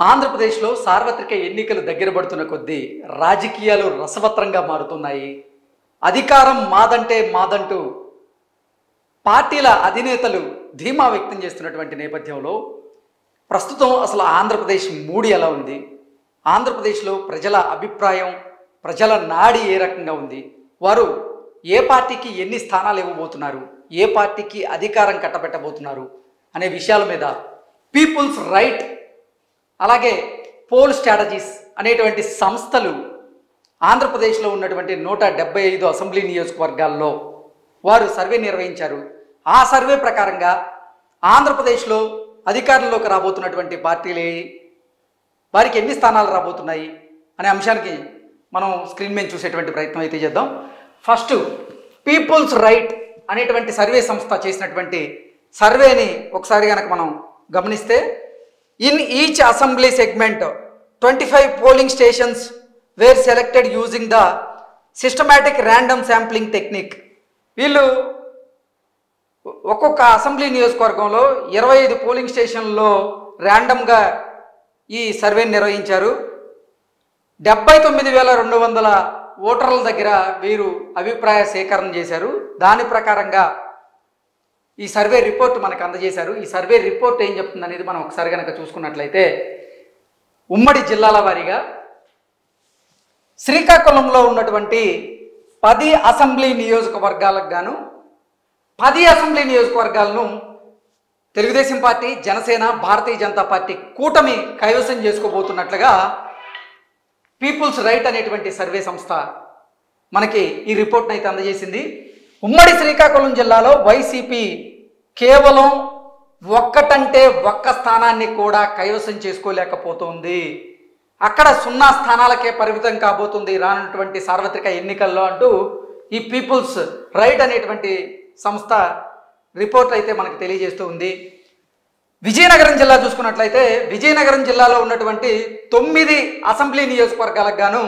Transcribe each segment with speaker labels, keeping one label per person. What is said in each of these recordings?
Speaker 1: ఆంధ్రప్రదేశ్లో సార్వత్రిక ఎన్నికలు దగ్గర పడుతున్న కొద్దీ రాజకీయాలు రసవత్రంగా మారుతున్నాయి. అధికారం మాదంటే మాదంటూ పార్టీల అధినేతలు ధీమా వ్యక్తం చేస్తున్నటువంటి నేపథ్యంలో ప్రస్తుతం అసలు ఆంధ్రప్రదేశ్ మూడి ఎలా ఉంది, ఆంధ్రప్రదేశ్లో ప్రజల అభిప్రాయం, ప్రజల నాడి ఏ రకంగా ఉంది, వారు ఏ పార్టీకి ఎన్ని స్థానాలు ఇవ్వబోతున్నారు, ఏ పార్టీకి అధికారం కట్టబెట్టబోతున్నారు అనే విషయాల మీద పీపుల్స్ రైట్ అలాగే పోల్ స్ట్రాటజీస్ అనేటువంటి సంస్థలు ఆంధ్రప్రదేశ్లో ఉన్నటువంటి 175 అసెంబ్లీ నియోజకవర్గాల్లో వారు సర్వే నిర్వహించారు. ఆ సర్వే ప్రకారంగా ఆంధ్రప్రదేశ్లో అధికారంలోకి రాబోతున్నటువంటి పార్టీలు వారికి ఎన్ని స్థానాలు రాబోతున్నాయి అనే అంశానికి మనం స్క్రీన్ మీద చూసేటువంటి ప్రయత్నం అయితే చేద్దాం. ఫస్ట్ పీపుల్స్ రైట్ అనేటువంటి సర్వే సంస్థ చేసినటువంటి సర్వేని ఒకసారి కనుక మనం గమనిస్తే, in each assembly segment 25 polling stations were selected using the systematic random sampling technique. వీళ్ళు ఒక్కొక్క అసెంబ్లీ నియోజకవర్గంలో 25 పోలింగ్ స్టేషన్లో ర్యాండమ్గా ఈ సర్వేని నిర్వహించారు. 79,200 ఓటర్ల దగ్గర వీరు అభిప్రాయ సేకరణ చేశారు. దాని ప్రకారంగా ఈ సర్వే రిపోర్ట్ మనకు అందజేశారు. ఈ సర్వే రిపోర్ట్ ఏం చెప్తుంది అనేది మనం ఒకసారి కనుక చూసుకున్నట్లయితే, ఉమ్మడి జిల్లాల వారీగా శ్రీకాకుళంలో ఉన్నటువంటి 10 అసెంబ్లీ నియోజకవర్గాలకు గాను 10 assembly నియోజకవర్గాలను Telugu Desam party, Janasena, Bharatiya Janata party కూటమి కైవసం చేసుకోబోతున్నట్లుగా పీపుల్స్ రైట్ అనేటువంటి సర్వే సంస్థ మనకి ఈ రిపోర్ట్ని అయితే అందజేసింది. ఉమ్మడి శ్రీకాకుళం జిల్లాలో వైసీపీ కేవలం ఒక్కటంటే ఒక్క స్థానాన్ని కూడా కైవసం చేసుకోలేకపోతుంది. అక్కడ 0 స్థానాలకే పరిమితం కాబోతుంది రానున్నటువంటి సార్వత్రిక ఎన్నికల్లో అంటూ ఈ పీపుల్స్ రైట్ అనేటువంటి సంస్థ రిపోర్ట్ అయితే మనకు తెలియజేస్తూ ఉంది. విజయనగరం జిల్లా చూసుకున్నట్లయితే, విజయనగరం జిల్లాలో ఉన్నటువంటి 9 అసెంబ్లీ నియోజకవర్గాలకు గాను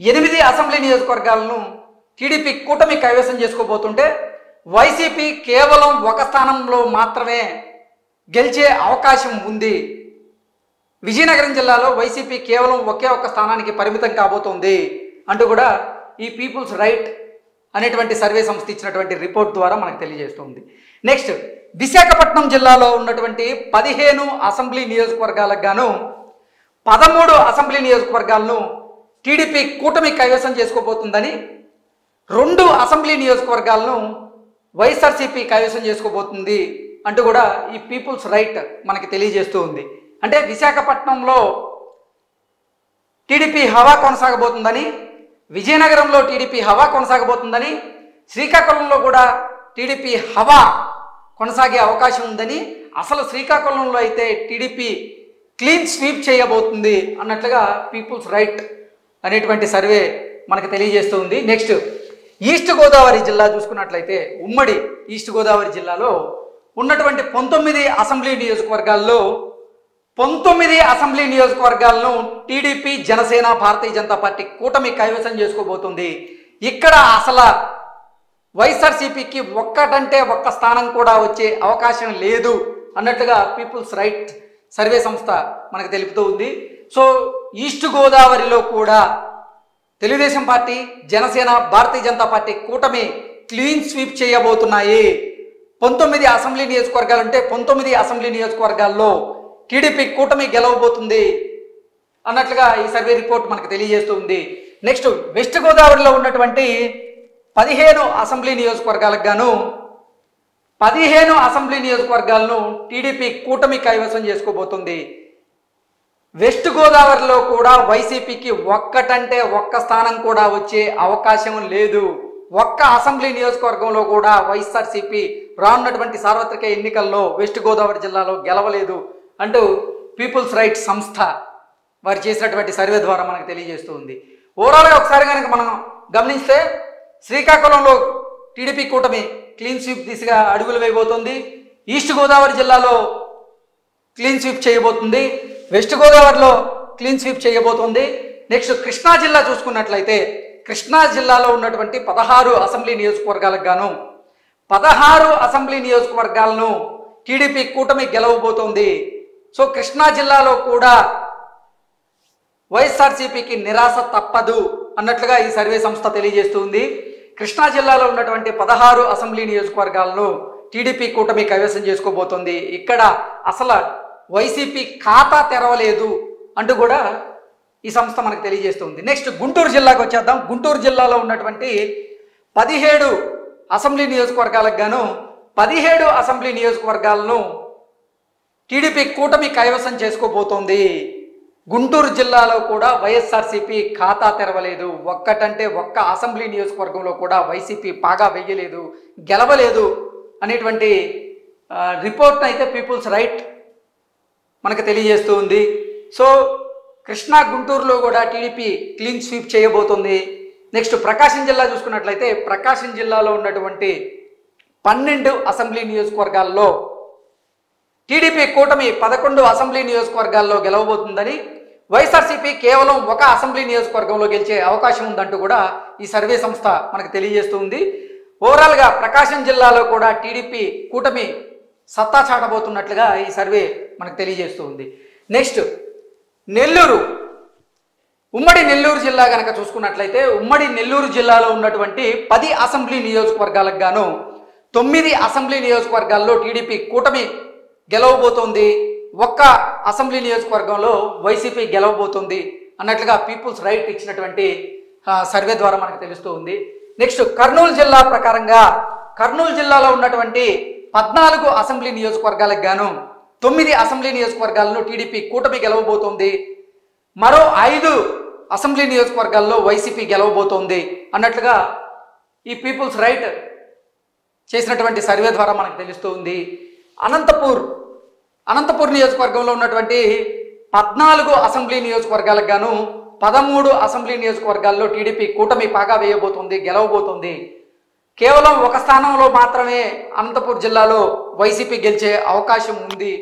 Speaker 1: 8 అసెంబ్లీ నియోజకవర్గాలను టీడీపీ కూటమి కైవసం చేసుకోబోతుంటే, వైసీపీ కేవలం ఒక స్థానంలో మాత్రమే గెలిచే అవకాశం ఉంది. విజయనగరం జిల్లాలో వైసీపీ కేవలం ఒకే ఒక్క స్థానానికి పరిమితం కాబోతోంది అంటూ కూడా ఈ పీపుల్స్ రైట్ అనేటువంటి సర్వే సంస్థ ఇచ్చినటువంటి రిపోర్ట్ ద్వారా మనకు తెలియజేస్తుంది. నెక్స్ట్, విశాఖపట్నం జిల్లాలో ఉన్నటువంటి 15 అసెంబ్లీ నియోజకవర్గాలకు గాను 13 అసెంబ్లీ నియోజకవర్గాలను టీడీపీ కూటమి కైవసం చేసుకోబోతుందని, 2 అసెంబ్లీ నియోజకవర్గాలను వైఎస్ఆర్సీపీ కైవసం చేసుకోబోతుంది అంటూ కూడా ఈ పీపుల్స్ రైట్ మనకి తెలియజేస్తూ ఉంది. అంటే విశాఖపట్నంలో టీడీపీ హవా కొనసాగబోతుందని, విజయనగరంలో టీడీపీ హవా కొనసాగబోతుందని, శ్రీకాకుళంలో కూడా టీడీపీ హవా కొనసాగే అవకాశం ఉందని, అసలు శ్రీకాకుళంలో అయితే టీడీపీ క్లీన్ స్వీప్ చేయబోతుంది అన్నట్లుగా పీపుల్స్ రైట్ అనేటువంటి సర్వే మనకు తెలియజేస్తూ ఉంది. నెక్స్ట్, ఈస్ట్ గోదావరి జిల్లా చూసుకున్నట్లయితే, ఉమ్మడి ఈస్ట్ గోదావరి జిల్లాలో ఉన్నటువంటి 19 అసెంబ్లీ నియోజకవర్గాల్లో 19 assembly నియోజకవర్గాలను TDP, Janasena, Bharatiya Janata party కూటమి కైవసం చేసుకోబోతుంది. ఇక్కడ అసలు వైఎస్ఆర్సీపీకి ఒక్కటంటే ఒక్క స్థానం కూడా వచ్చే అవకాశం లేదు అన్నట్లుగా పీపుల్స్ రైట్ సర్వే సంస్థ మనకు తెలుపుతూ ఉంది. సో ఈస్ట్ గోదావరిలో కూడా తెలుగుదేశం పార్టీ, జనసేన, భారతీయ జనతా పార్టీ కూటమి క్లీన్ స్వీప్ చేయబోతున్నాయి. 19 అసెంబ్లీ నియోజకవర్గాలు అంటే 19 అసెంబ్లీ నియోజకవర్గాల్లో టీడీపీ కూటమి గెలవబోతుంది అన్నట్లుగా ఈ సర్వే రిపోర్ట్ మనకు తెలియజేస్తూ ఉంది. నెక్స్ట్, వెస్ట్ గోదావరిలో ఉన్నటువంటి 15 అసెంబ్లీ నియోజకవర్గాలకు గాను 15 అసెంబ్లీ నియోజకవర్గాలను టీడీపీ కూటమి కైవసం చేసుకోబోతుంది. వెస్ట్ గోదావరిలో కూడా వైసీపీకి ఒక్కటంటే ఒక్క స్థానం కూడా వచ్చే అవకాశం లేదు. ఒక్క అసెంబ్లీ నియోజకవర్గంలో కూడా వైఎస్ఆర్సీపీ రానున్నటువంటి సార్వత్రిక ఎన్నికల్లో వెస్ట్ గోదావరి జిల్లాలో గెలవలేదు అంటూ పీపుల్స్ రైట్ సంస్థ వారు చేసినటువంటి సర్వే ద్వారా మనకు తెలియజేస్తూ ఉంది. ఓవరాల్గా ఒకసారి కనుక మనం గమనిస్తే, శ్రీకాకుళంలో టీడీపీ కూటమి క్లీన్ స్వీప్ దిశగా అడుగులు వేయబోతుంది. ఈస్ట్ గోదావరి జిల్లాలో క్లీన్ స్వీప్ చేయబోతుంది. వెస్ట్ గోదావరిలో క్లీన్ స్వీప్ చేయబోతుంది. నెక్స్ట్, కృష్ణా జిల్లా చూసుకున్నట్లయితే, కృష్ణా జిల్లాలో ఉన్నటువంటి 16 అసెంబ్లీ నియోజకవర్గాలకు గాను 16 అసెంబ్లీ నియోజకవర్గాలను టీడీపీ కూటమి గెలవబోతోంది. సో కృష్ణా జిల్లాలో కూడా వైఎస్ఆర్సీపీకి నిరాశ తప్పదు అన్నట్లుగా ఈ సర్వే సంస్థ తెలియజేస్తుంది. కృష్ణా జిల్లాలో ఉన్నటువంటి 16 అసెంబ్లీ నియోజకవర్గాలను టీడీపీ కూటమి కైవసం చేసుకోబోతోంది. ఇక్కడ అసలు వైసీపీ ఖాతా తెరవలేదు అంటూ కూడా ఈ సంస్థ మనకు తెలియజేస్తుంది. నెక్స్ట్ గుంటూరు జిల్లాకు వచ్చేద్దాం. గుంటూరు జిల్లాలో ఉన్నటువంటి 17 అసెంబ్లీ నియోజకవర్గాలకు గాను 17 అసెంబ్లీ నియోజకవర్గాలను టీడీపీ కూటమి కైవసం చేసుకోబోతోంది. గుంటూరు జిల్లాలో కూడా వైఎస్ఆర్సీపీ ఖాతా తెరవలేదు. ఒక్కటంటే ఒక్క అసెంబ్లీ నియోజకవర్గంలో కూడా వైసీపీ పాగా వెయ్యలేదు, గెలవలేదు అనేటువంటి రిపోర్ట్ అయితే పీపుల్స్ రైట్ మనకు తెలియజేస్తూ ఉంది. సో కృష్ణా గుంటూరులో కూడా టీడీపీ క్లీన్ స్వీప్ చేయబోతుంది. నెక్స్ట్ ప్రకాశం జిల్లా చూసుకున్నట్లయితే ప్రకాశం జిల్లాలో ఉన్నటువంటి 12 అసెంబ్లీ నియోజకవర్గాల్లో టీడీపీ కూటమి 11 అసెంబ్లీ నియోజకవర్గాల్లో గెలవబోతుందని, వైఎస్ఆర్సీపీ కేవలం ఒక అసెంబ్లీ నియోజకవర్గంలో గెలిచే అవకాశం ఉందంటూ కూడా ఈ సర్వే సంస్థ మనకు తెలియజేస్తుంది. ఓవరాల్గా ప్రకాశం జిల్లాలో కూడా టీడీపీ కూటమి సత్తా చాటబోతున్నట్లుగా ఈ సర్వే మనకు తెలియజేస్తుంది. నెక్స్ట్ నెల్లూరు, ఉమ్మడి నెల్లూరు జిల్లా కనుక చూసుకున్నట్లయితే ఉమ్మడి నెల్లూరు జిల్లాలో ఉన్నటువంటి 10 అసెంబ్లీ నియోజకవర్గాలకు గాను 9 అసెంబ్లీ నియోజకవర్గాల్లో టీడీపీ కూటమి గెలవబోతోంది. ఒక్క అసెంబ్లీ నియోజకవర్గంలో వైసీపీ గెలవబోతుంది అన్నట్లుగా పీపుల్స్ రైట్ ఇచ్చినటువంటి సర్వే ద్వారా మనకు తెలుస్తూ ఉంది. నెక్స్ట్ కర్నూలు జిల్లా ప్రకారంగా కర్నూలు జిల్లాలో ఉన్నటువంటి 14 అసెంబ్లీ నియోజకవర్గాలకు గాను 9 అసెంబ్లీ నియోజకవర్గాలను టీడీపీ కూటమి గెలవబోతోంది. మరో 5 అసెంబ్లీ నియోజకవర్గాల్లో వైసీపీ గెలవబోతోంది అన్నట్లుగా ఈ పీపుల్స్ రైట్ చేసినటువంటి సర్వే ద్వారా మనకు తెలుస్తూ ఉంది. అనంతపూర్ నియోజకవర్గంలో ఉన్నటువంటి 14 అసెంబ్లీ నియోజకవర్గాలకు గాను 13 అసెంబ్లీ నియోజకవర్గాల్లో టీడీపీ కూటమి పాగా వేయబోతుంది, గెలవబోతుంది. కేవలం ఒక స్థానంలో మాత్రమే అనంతపూర్ జిల్లాలో వైసీపీ గెలిచే అవకాశం ఉంది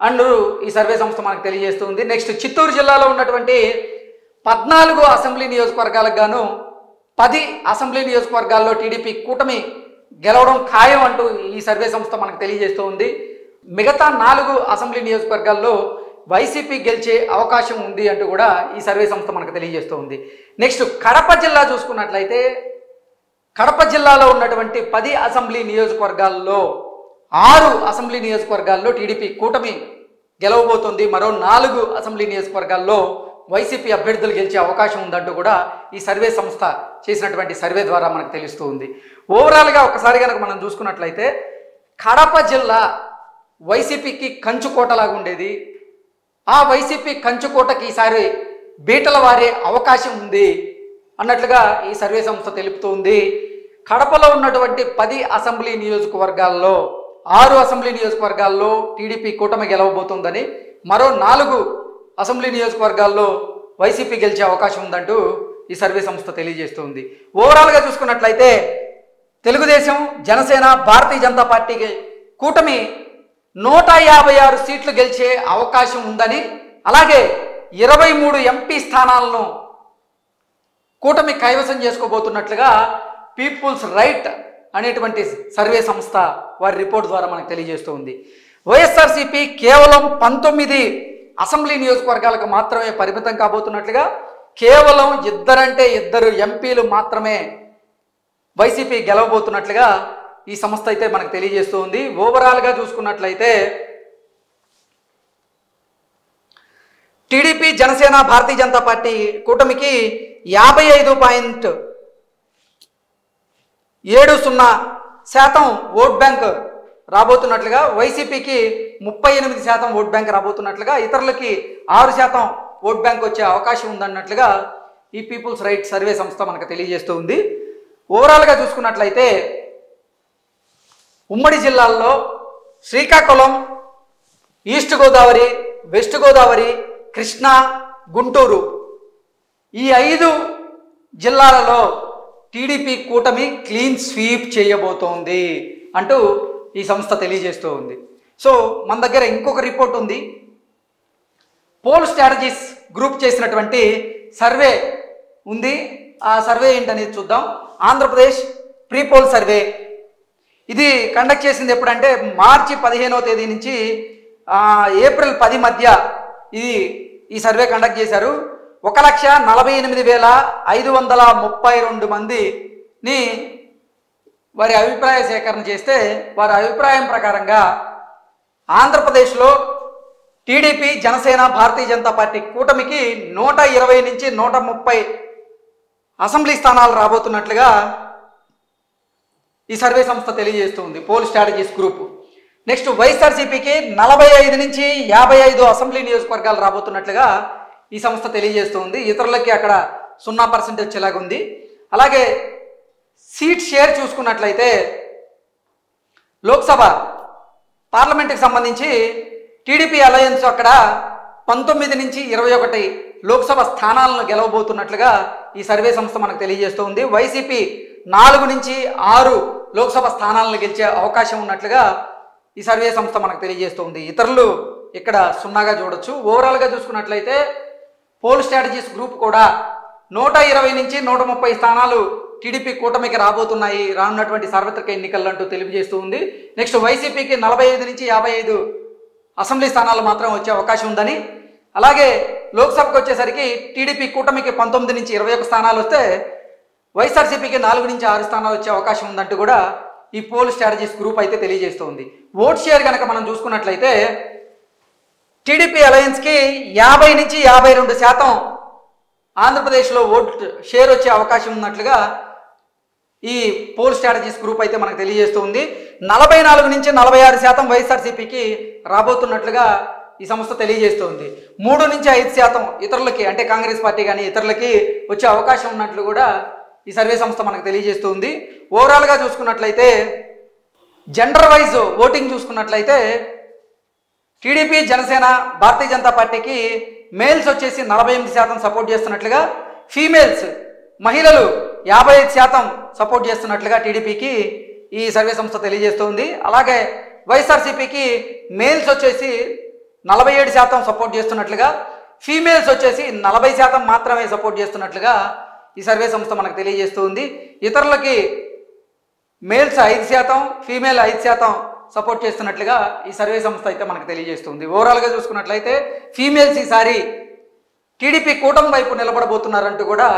Speaker 1: అంటూ ఈ సర్వే సంస్థ మనకు తెలియజేస్తుంది. నెక్స్ట్ చిత్తూరు జిల్లాలో ఉన్నటువంటి 14 అసెంబ్లీ నియోజకవర్గాలకు గాను 10 అసెంబ్లీ నియోజకవర్గాల్లో టీడీపీ కూటమి గెలవడం ఖాయం అంటూ ఈ సర్వే సంస్థ మనకు తెలియజేస్తూ ఉంది. మిగతా 4 అసెంబ్లీ నియోజకవర్గాల్లో వైసీపీ గెలిచే అవకాశం ఉంది అంటూ కూడా ఈ సర్వే సంస్థ మనకు తెలియజేస్తూ ఉంది. నెక్స్ట్ కడప జిల్లా చూసుకున్నట్లయితే కడప జిల్లాలో ఉన్నటువంటి 10 అసెంబ్లీ నియోజకవర్గాల్లో 6 అసెంబ్లీ నియోజకవర్గాల్లో టీడీపీ కూటమి గెలవబోతుంది. మరో 4 అసెంబ్లీ నియోజకవర్గాల్లో వైసీపీ అభ్యర్థులు గెలిచే అవకాశం ఉందంటూ కూడా ఈ సర్వే సంస్థ చేసినటువంటి సర్వే ద్వారా మనకు తెలుస్తూ ఉంది. ఓవరాల్గా ఒకసారి కనుక మనం చూసుకున్నట్లయితే కడప జిల్లా వైసీపీకి కంచుకోటలాగా ఉండేది. ఆ వైసీపీ కంచుకోటకి ఈసారి బీటల వారే అవకాశం ఉంది అన్నట్లుగా ఈ సర్వే సంస్థ తెలుపుతుంది. కడపలో ఉన్నటువంటి 10 అసెంబ్లీ నియోజకవర్గాల్లో 6 అసెంబ్లీ నియోజకవర్గాల్లో టీడీపీ కూటమి గెలవబోతుందని, మరో 4 అసెంబ్లీ నియోజకవర్గాల్లో వైసీపీ గెలిచే అవకాశం ఉందంటూ ఈ సర్వే సంస్థ తెలియజేస్తుంది. ఓవరాల్గా చూసుకున్నట్లయితే తెలుగుదేశం, జనసేన, భారతీయ జనతా పార్టీకి కూటమి 156 సీట్లు గెలిచే అవకాశం ఉందని, అలాగే 23 ఎంపీ స్థానాలను కూటమి కైవసం చేసుకోబోతున్నట్లుగా పీపుల్స్ రైట్ అనేటువంటి సర్వే సంస్థ వారి రిపోర్ట్ ద్వారా మనకు తెలియజేస్తూ ఉంది. వైఎస్ఆర్సీపీ కేవలం 19 అసెంబ్లీ నియోజకవర్గాలకు మాత్రమే పరిమితం కాబోతున్నట్లుగా, కేవలం 2 ఎంపీలు మాత్రమే వైసీపీ గెలవబోతున్నట్లుగా ఈ సంస్థ అయితే మనకు తెలియజేస్తూ ఉంది. ఓవరాల్గా చూసుకున్నట్లయితే టీడీపీ, జనసేన, భారతీయ జనతా పార్టీ కూటమికి 55.70% ఓట్ బ్యాంక్ రాబోతున్నట్లుగా, వైసీపీకి 38% ఓట్ బ్యాంక్ రాబోతున్నట్లుగా, ఇతరులకి 6% ఓట్ బ్యాంక్ వచ్చే అవకాశం ఉందన్నట్లుగా ఈ పీపుల్స్ రైట్ సర్వే సంస్థ మనకు తెలియజేస్తూ ఉంది. ఓవరాల్గా చూసుకున్నట్లయితే ఉమ్మడి జిల్లాల్లో శ్రీకాకుళం, ఈస్ట్ గోదావరి, వెస్ట్ గోదావరి, కృష్ణా, గుంటూరు ఈ 5 జిల్లాలలో టీడీపీ కూటమి క్లీన్ స్వీప్ చేయబోతోంది అంటూ ఈ సంస్థ తెలియజేస్తూ ఉంది. సో మన దగ్గర ఇంకొక రిపోర్ట్ ఉంది. పోల్ స్ట్రాటజీస్ గ్రూప్ చేసినటువంటి సర్వే ఉంది. ఆ సర్వే ఏంటనేది చూద్దాం. ఆంధ్రప్రదేశ్ ప్రీ పోల్ సర్వే ఇది కండక్ట్ చేసింది ఎప్పుడంటే మార్చి 15వ తేదీ నుంచి ఏప్రిల్ 10 మధ్య ఈ సర్వే కండక్ట్ చేశారు. 1,48,532 మందిని వారి అభిప్రాయ సేకరణ చేస్తే వారి అభిప్రాయం ప్రకారంగా ఆంధ్రప్రదేశ్లో టీడీపీ, జనసేన, భారతీయ జనతా పార్టీ కూటమికి 120 నుంచి 130 అసెంబ్లీ స్థానాలు రాబోతున్నట్లుగా ఈ సర్వే సంస్థ తెలియజేస్తుంది, పోల్ స్ట్రాటజీస్ గ్రూప్. నెక్స్ట్ వైఎస్ఆర్సీపీకి 45 నుంచి 55 అసెంబ్లీ నియోజకవర్గాలు రాబోతున్నట్లుగా ఈ సంస్థ తెలియజేస్తుంది. ఇతరులకి అక్కడ 0% వచ్చేలాగుంది. అలాగే సీట్ షేర్ చూసుకున్నట్లయితే లోక్సభ పార్లమెంట్కి సంబంధించి టీడీపీ అలయన్స్ అక్కడ 19 నుంచి 21 లోక్సభ స్థానాలను గెలవబోతున్నట్లుగా ఈ సర్వే సంస్థ మనకు తెలియజేస్తుంది. వైసీపీ 4 నుంచి 6 లోక్సభ స్థానాలను గెలిచే అవకాశం ఉన్నట్లుగా ఈ సర్వే సంస్థ మనకు తెలియజేస్తుంది. ఇతరులు ఇక్కడ 0గా చూడొచ్చు. ఓవరాల్గా చూసుకున్నట్లయితే పోల్ స్ట్రాటజీస్ గ్రూప్ కూడా 120 నుంచి 130 స్థానాలు టీడీపీ కూటమికి రాబోతున్నాయి రానున్నటువంటి సార్వత్రిక ఎన్నికల్లో అంటూ తెలియజేస్తూ ఉంది. నెక్స్ట్ వైసీపీకి 45 నుంచి 55 అసెంబ్లీ స్థానాలు మాత్రం వచ్చే అవకాశం ఉందని, అలాగే లోక్సభకు వచ్చేసరికి టీడీపీ కూటమికి 19 నుంచి 21 స్థానాలు వస్తే వైఎస్ఆర్సీపీకి 4 నుంచి 6 స్థానాలు వచ్చే అవకాశం ఉందంటూ కూడా ఈ పోల్ స్ట్రాటజీస్ గ్రూప్ అయితే తెలియజేస్తుంది. ఓట్ షేర్ కనుక మనం చూసుకున్నట్లయితే టీడీపీ అలయన్స్కి 50 నుంచి 52% ఆంధ్రప్రదేశ్లో ఓట్ షేర్ వచ్చే అవకాశం ఉన్నట్లుగా ఈ పోల్ స్ట్రాటజీస్ గ్రూప్ అయితే మనకు తెలియజేస్తుంది. 44 నుంచి 46% వైఎస్ఆర్సీపీకి రాబోతున్నట్లుగా ఈ సంస్థ తెలియజేస్తుంది. 3 నుంచి 5% ఇతరులకి, అంటే కాంగ్రెస్ పార్టీ కానీ ఇతరులకి వచ్చే అవకాశం ఉన్నట్లు కూడా ఈ సర్వే సంస్థ మనకు తెలియజేస్తుంది. ఓవరాల్గా చూసుకున్నట్లయితే జెండర్ వైజ్ ఓటింగ్ చూసుకున్నట్లయితే టీడీపీ, జనసేన, భారతీయ జనతా పార్టీకి మేల్స్ వచ్చేసి 48% సపోర్ట్ చేస్తున్నట్లుగా, ఫీమేల్స్ మహిళలు 55% సపోర్ట్ చేస్తున్నట్లుగా టీడీపీకి ఈ సర్వే సంస్థ తెలియజేస్తుంది. అలాగే వైఎస్ఆర్సీపీకి మేల్స్ వచ్చేసి 47% సపోర్ట్ చేస్తున్నట్లుగా, ఫీమేల్స్ వచ్చేసి 40% మాత్రమే సపోర్ట్ చేస్తున్నట్లుగా ఈ సర్వే సంస్థ మనకు తెలియజేస్తుంది. ఇతరులకి మేల్స్ 5%, ఫీమేల్ 5% సపోర్ట్ చేస్తున్నట్లుగా ఈ సర్వే సంస్థ అయితే మనకు తెలియజేస్తుంది. ఓవరాల్గా చూసుకున్నట్లయితే ఫీమేల్స్ ఈసారి టీడీపీ కూటమి వైపు నిలబడబోతున్నారంటూ కూడా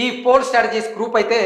Speaker 1: ఈ పోల్ స్ట్రాటజీస్ గ్రూప్ అయితే